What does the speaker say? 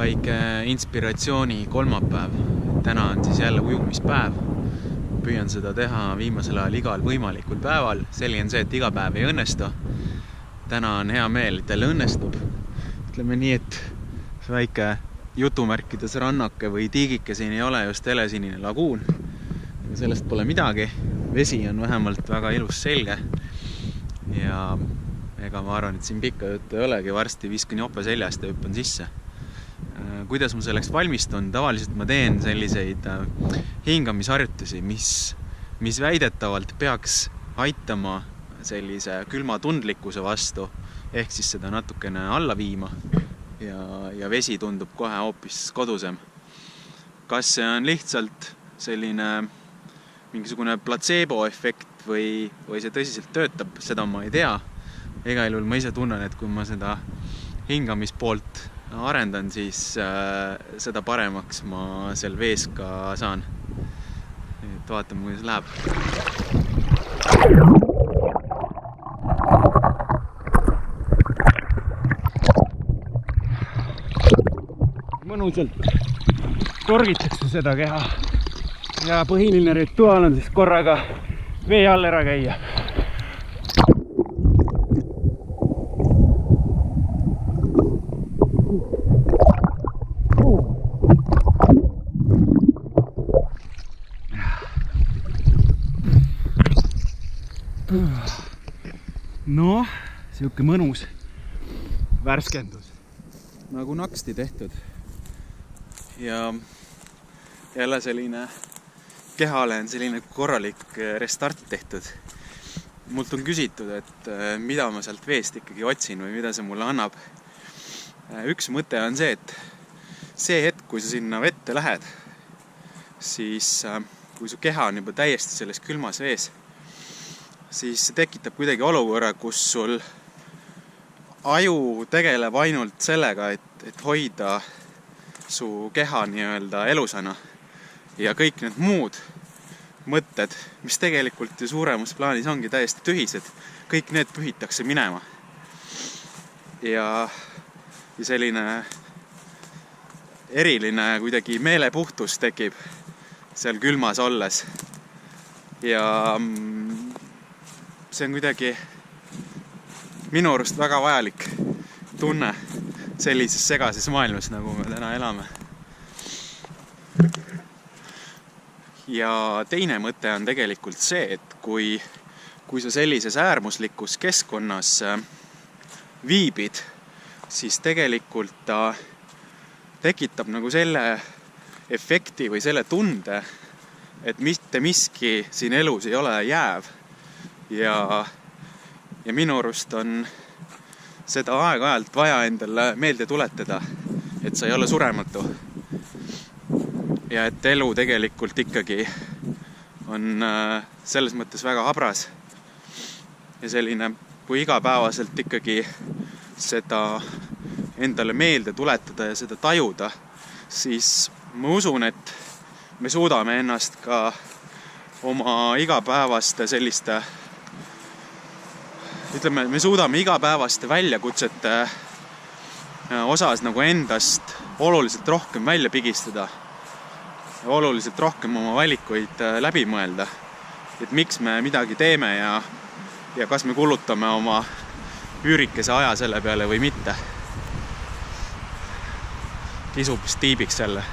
väike inspiratsiooni kolmapäev. Täna on siis jälle ujumispäev. Püüan seda teha viimasel ajal igal võimalikul päeval. Selge on see, et iga päev ei õnnestu. Täna on hea meel, et jälle õnnestub. Ütleme nii, et see väike jutumärkides rannake või tiigike siin ei ole just helesinine laguun. Sellest pole midagi. Vesi on vähemalt väga ilus selge. Ja ega ma arvan, et siin pikka juttu ei olegi. Varsti viskan jope seljast ja hüppan sisse. Kuidas ma selleks valmistun? Tavaliselt ma teen selliseid hingamisharjutusi, mis väidetavalt peaks aitama sellise külma tundlikkuse vastu, ehk siis seda natukene alla viima ja vesi tundub kohe hoopis kodusem. Kas see on lihtsalt selline mingisugune placebo-efekt või see tõsiselt töötab, seda ma ei tea. Igal juhul ma ise tunnen, et kui ma seda hingamispoolt arendan, siis seda paremaks ma seal vees ka saan. Et vaatame, kuidas läheb. Mõnusalt torgitakse seda keha. Ja põhiline rituaal on siis korraga vee all ära käia. No, siuke mõnus värskendus. Nagu naksti tehtud. Ja jälle selline kehale on selline korralik restart tehtud. Mult on küsitud, et mida ma sealt veest ikkagi otsin või mida see mulle annab. Üks mõte on see, et see hetk, kui sa sinna vette lähed, siis kui su keha on juba täiesti selles külmas vees, siis see tekitab kuidagi olukorra, kus sul aju tegeleb ainult sellega, et hoida su keha nii-öelda elusana. Ja kõik need muud mõtted, mis tegelikult ju suuremas plaanis ongi täiesti tühised, kõik need pühitakse minema. Ja selline eriline kuidagi meelepuhtus tekib seal külmas olles. Ja see on kuidagi minu arust väga vajalik tunne sellises segases maailmas, nagu me täna elame. Ja teine mõte on tegelikult see, et kui sa sellises äärmuslikus keskkonnas viibid, siis tegelikult ta tekitab nagu selle efekti või selle tunde, et mitte miski siin elus ei ole jääv. Ja minu arust on seda aeg-ajalt vaja endale meelde tuletada, et sa ei ole surematu. Ja et elu tegelikult ikkagi on selles mõttes väga habras. Ja selline, kui igapäevaselt ikkagi seda endale meelde tuletada ja seda tajuda, siis ma usun, et me suudame ennast ka oma igapäevaste selliste, ütleme, me suudame igapäevaste väljakutsete osas nagu endast oluliselt rohkem välja pigistada. Oluliselt rohkem oma valikuid läbi mõelda, et miks me midagi teeme ja kas me kulutame oma üürikese aja selle peale või mitte. Kisub tiibiks selle.